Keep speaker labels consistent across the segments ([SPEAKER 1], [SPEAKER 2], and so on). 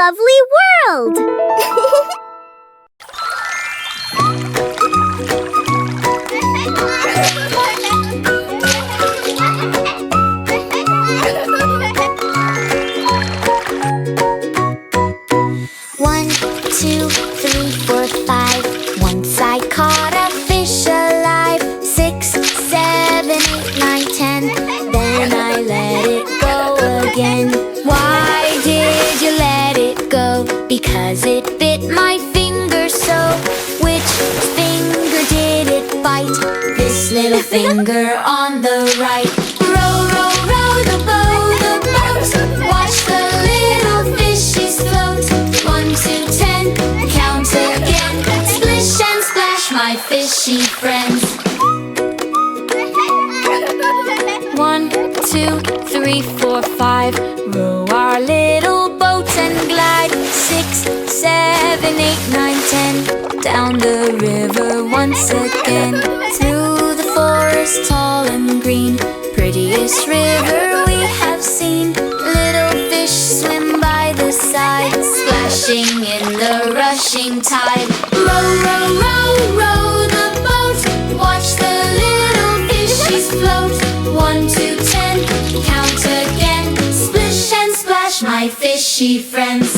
[SPEAKER 1] lovely world! One, two, three, four, five. Once I caught a fish alive. 6, 7, 8, 9, 10. Then I let it go again. Why did you let it go? Because it bit my finger so. Which finger did it bite? This little finger on the right. Row, row, row the boat, the boat. Watch the little fishies float. 1 to 10, count again. Splish and splash, my fishy friends. 1, 2, 3, 4, 5. Row our little boat and glide. 6, 7, 8, 9, 10. Down the river once again. Through the forest tall and green. Prettiest river we have seen. Little fish swim by the side, splashing in the rushing tide. Row, row, row, row the boat. Watch the little fishies float. 1 to 10, count again. Splish and splash, my fishy friends.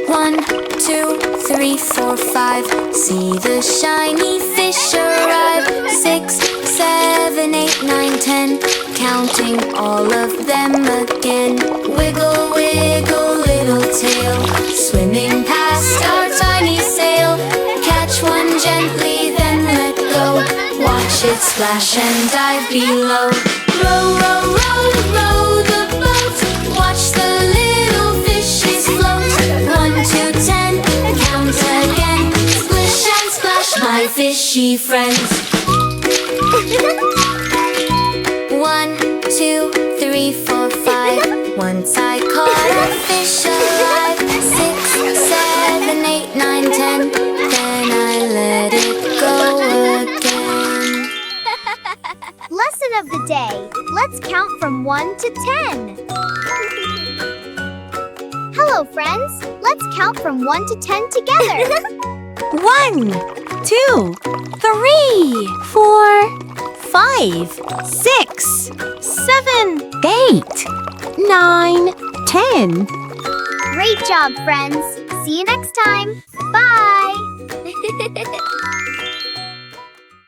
[SPEAKER 1] 1, 2, 3, 4, 5. See the shiny fish arrive. 6, 7, 8, 9, 10. Counting all of them again. Wiggle, wiggle, little tail. Swimming past our tiny sail. Catch one gently, then let go. Watch it splash and dive below. Row, row, row, row the boat. Watch the little fishies float. 1 to 10, count again. Splish and splash, my fishy friends. 1, 2, 3, 4, 5. Once I caught a fish alive. 6, 7, 8, 9, 10. Then I let it go again. Lesson of the day. Let's count from 1 to 10. Hello, friends. Let's count from 1 to 10 together.
[SPEAKER 2] 1, 2, 3, 4, 5, 6, 7, 8, 9, 10.
[SPEAKER 1] Great job, friends. See you next time. Bye.